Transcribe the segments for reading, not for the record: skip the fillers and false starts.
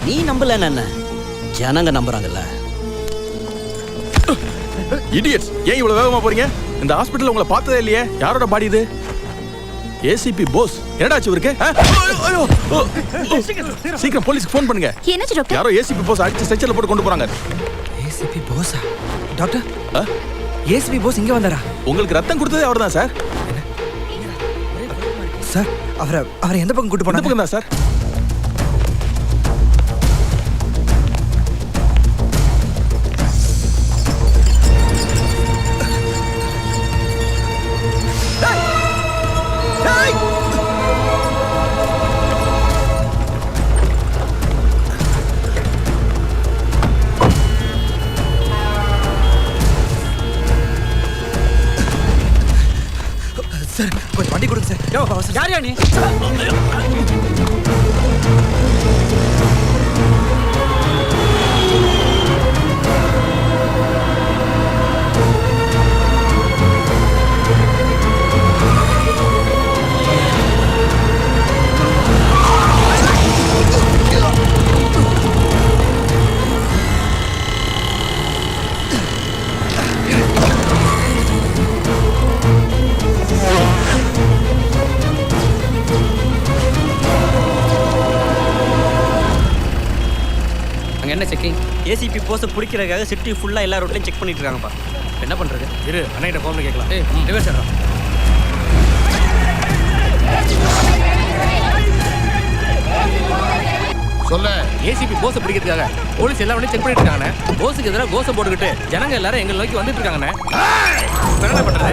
நீ நம்பலன்னு என்ன, ஜனங்க நம்புறாங்கல்ல. இடியட்ஸ், ஏன் இவ்வளவு வேகமா போறீங்க? இந்த ஹாஸ்பிடல்ல உங்களை பார்த்ததே இல்லையே. யாரோட பாடி இது? ஏசிபி போஸ். என்னடாச்சு இவருக்கு? சீக்கிரம் போலீஸ்க்கு ஃபோன் பண்ணுங்க. என்னாச்சு டாக்டர்? யாரோ ஏசிபி போஸ் அடிச்சு ஸ்ட்ரெச்சர்ல போட்டு கொண்டு போறாங்க. ஏசிபி போஸா? டாக்டர், ஏசிபி போஸ் இங்க வந்தாரா? உங்களுக்கு ரத்தம் கொடுத்ததே அவர்தான் சார். சார், அவரை எந்த பக்கம் கூட்டு எந்த போனாங்க? பக்கம் தான் சார்? சார், கொஞ்சம் வண்டி கொடுங்க சார். யாரையா நீ? என்ன செக்கிங்? ஏசிபி போஸை பிடிக்கிறதுக்காக சிட்டி ஃபுல்லாக எல்லா ரோட்லையும் செக் பண்ணிட்டு இருக்காங்கப்பா. என்ன பண்றது? இரு, அண்ணகிட்ட ஃபோன் பண்ணி கேட்கலாம். ஏய், ரிவர்ஸ் எடுறா. சொல்ல. ஏசிபி போஸை பிடிக்கிறதுக்காக போலீஸ் எல்லா வண்டியும் செக் பண்ணிட்டு இருக்காங்க. போஸுக்கு எதிராக கோஸை போட்டுக்கிட்டு ஜனங்க எல்லாரும் எங்களை நோக்கி வந்துட்டு இருக்காங்கண்ணே. என்ன பண்றது?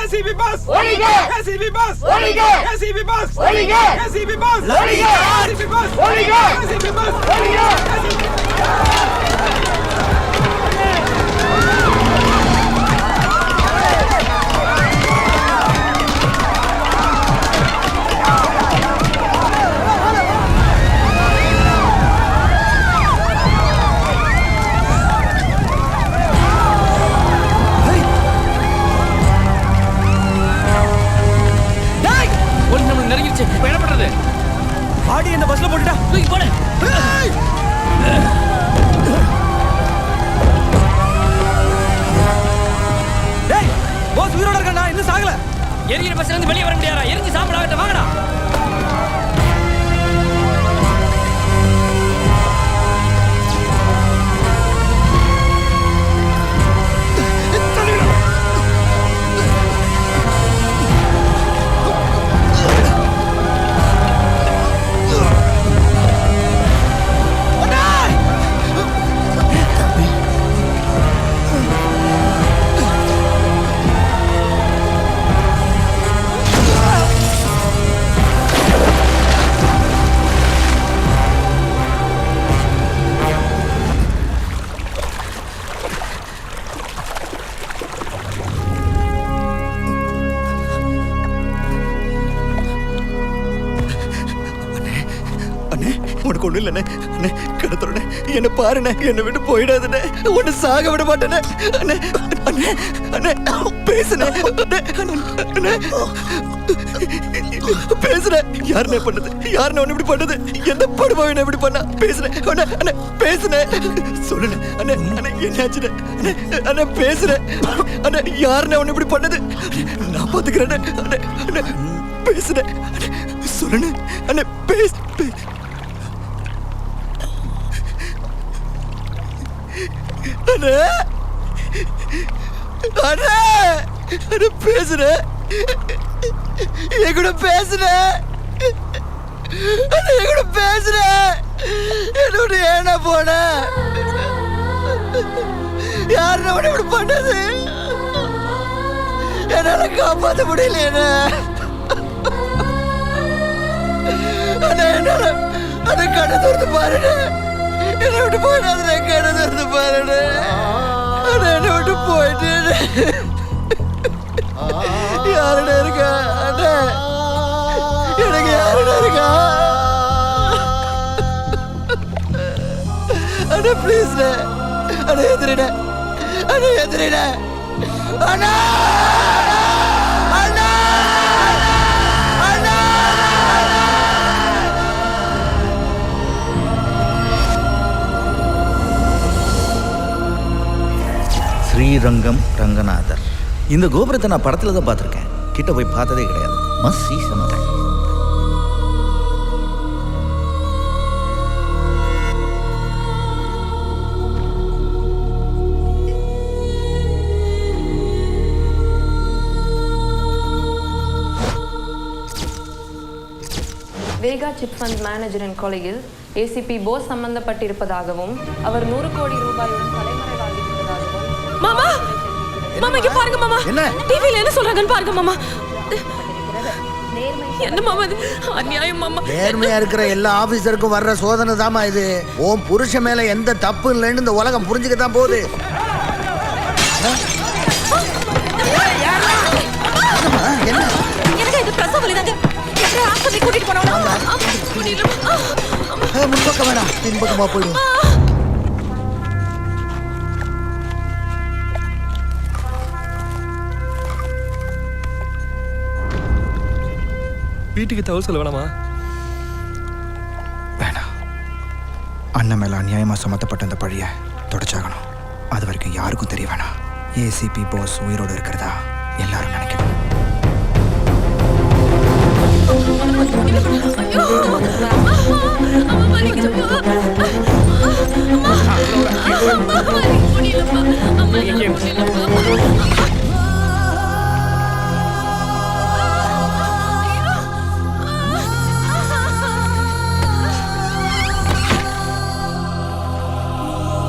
SCB bus! ஒழிக! SCB bus! ஒழிக! SCB bus! ஒழிக! SCB bus! ஒழிக! SCB bus! ஒழிக! SCB bus! ஒழிக! இப்ப என்ன பண்றது? பாடி இந்த பஸ்ல போட்டுடா. தூக்கி போடு. டேய், போஸ் உயிரோட இருக்கானா? இன்னும் சாகல. எரியிற பஸ்ல இருந்து வெளியே வர முடியாதா? எரிஞ்சு சாம்பலாகட்ட வாங்கடா. உனக்கு ஒண்ணு இல்லண்ணே. அண்ணே, கடத்தோட என்ன பாருண்ணே, என்னை விட்டு போயிடாதுண்ணே. உன்னை சாக விட மாட்டேனே. அண்ணே அண்ணே அண்ணே பேசுனே அண்ணே பேசுறேன். யாருனே பண்ணது? யாருன்னு ஒண்ணு இப்படி பண்ணது? எந்த படுபாவின இப்படி பண்ணா? பேசுறேன் அண்ணே அண்ணே பேசுனேன். சொல்லுனே அண்ணே அண்ணே என்னாச்சுனே? அண்ணே அண்ணே பேசுறேன். அண்ணே யாருனே ஒண்ணு இப்படி பண்ணது? நான் பாத்துக்கிறேன் அண்ணே அண்ணே பேசுறேன். சொல்லுனே அண்ணே பேசு. அண்ணே அண்ணே அண்ணே பேசுறேன். என் கூட பேசுறேன். என் கூட பேசுறேன். என்னோட ஏன போன யாருன்னு அவனை இப்படி பண்ணது? என்னால காப்பாற்ற முடியல. என்னால அதை கடை திறந்து பாருங்க. என்னை விட்டு போயிடாத கடை திறந்து பாருங்க. என்னை விட்டு போயிட்டு யாருடா இருக்கா? அண்ணே எனக்கு யாருடா இருக்கா? அண்ணே ப்ளீஸ் அண்ணே எதிரிட அண்ணே எதிரிட அண்ணா அண்ணா அண்ணா. ஸ்ரீரங்கம் ரங்கநாதர். இந்த கோபுரத்தை நான் படத்துல தான் பார்த்துருக்கேன், கிட்ட போய் பார்த்ததே கிடையாது. மஸ்ட் சீ சம்டைம். வேகா சிட் ஃபண்ட் மேனேஜரின் கொலையில் ஏசிபி போஸ் சம்பந்தப்பட்டிருப்பதாகவும் அவர் 100 கோடி ரூபாயுடன் தலைமறைவாகியிருப்பதாகவும். மாமா மாமா இங்க பாருங்க மாமா. என்ன டிவில என்ன சொல்றாங்கன்னு பாருங்க மாமா. என்ன மாமா இது அநியாயம் மாமா. நேர்மையா இருக்கிற எல்லா ஆபீசருக்கும் வர்ற சோதனை தாமா இது. உன் புருஷன் மேல எந்த தப்பு இல்லைன்னு இந்த உலகம் புரிஞ்சுக்கத்தான் போகுது. எனக்கு இது பிரசவ வலிதாங்க. எப்படியா ஆஸ்பத்திரி கூட்டிட்டு போறோம். முன்பக்கம் வேணாம், பின்பக்கமா போயிடும். வீட்டுக்கு தகவல் சொல்ல வேணாமா? வேணாம். அண்ணன் மேல அநியாயமா சுமத்தப்பட்ட அந்த பழிய தொடச்சாகணும். அது வரைக்கும் யாருக்கும் தெரிய வேணாம். ஏசிபி போஸ் உயிரோடு இருக்கிறதா எல்லாரும் நினைக்கணும்.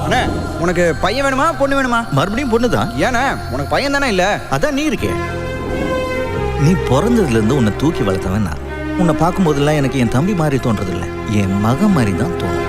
அண்ணே, உனக்கு பையன் வேணுமா பொண்ணு வேணுமா? மறுபடியும் பொண்ணுதான். ஏன்னா உனக்கு பையன் தானே இல்ல? அதான் நீ இருக்கே. நீ பிறந்ததுல இருந்து உன்னை தூக்கி வளர்த்தவன் நான். உன்னை பார்க்கும் போதெல்லாம் எனக்கு என் தம்பி மாதிரி தோன்றதில்லை, என் மகன் மாதிரி தான் தோணும்.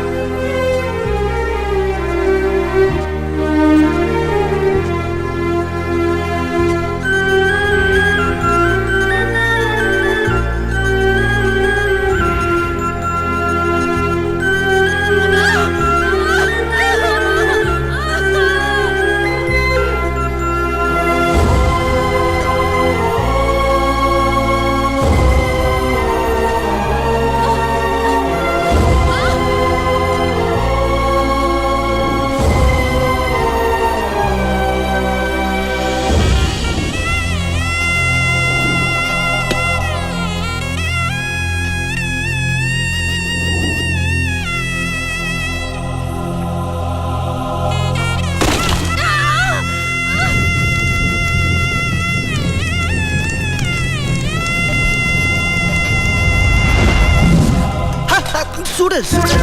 சுடு சுடு.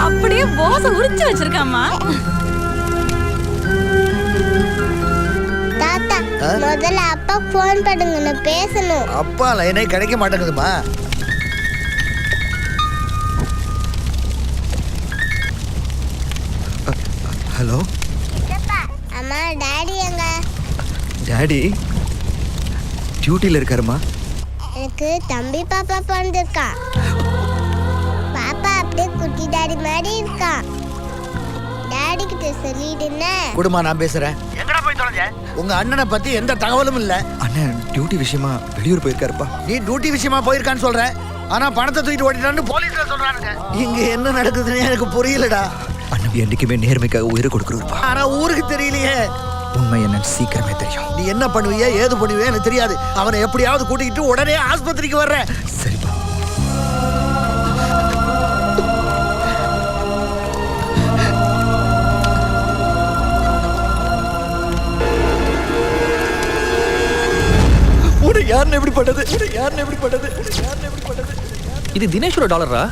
அப்படியே போஸ உரிச்சு வச்சிருக்காமா. தாத்தா முதல்ல அப்பா போன் பண்ணுங்க, நான் பேசணும். அப்பா லைனே கிடைக்க மாட்டேங்குதுமா. ஹலோ அம்மா டாடி எங்க? டாடி டியூட்டியில் இருக்காருமா. எனக்கு தம்பி பாப்பா பிறந்திருக்கான். பாப்பா அப்படியே குட்டி டாடி மாதிரி இருக்கான். டாடி கிட்ட சொல்லிடுனே. குடுமா நான் பேசுறேன். எங்கடா போய் தொலைஞ்ச? உங்க அண்ணனை பத்தி எந்த தகவலும் இல்ல. அண்ணன் டியூட்டி விஷயமா வெளியூர் போயிருக்காருப்பா. நீ டியூட்டி விஷயமா போயிருக்கான்னு சொல்ற, ஆனா பணத்தை தூக்கிட்டு ஓடிட்டான்னு போலீஸ்ல சொல்றானுங்க. இங்க என்ன நடக்குதுன்னு எனக்கு புரியலடா. அண்ணன் என்னைக்குமே நேர்மைக்காக உயிரை கொடுக்குறோம்ப்பா. ஆனா ஊருக்கு தெரியலையே. உண்மை என்னன்னு சீக்கிரமே தெரியும். நீ என்ன பண்ணுவிய ஏது பண்ணுவிய எனக்கு தெரியாது. அவனை எப்படியாவது கூட்டிக்கிட்டு உடனே ஆஸ்பத்திரிக்கு வர்ற. சரிப்பா. உனக்கு யாருன்னு எப்படி பட்டது? உனக்கு யாருன்னு எப்படி பட்டது? உனக்கு யாருன்னு எப்படி பட்டது? இது தினேஷோட டாலரா?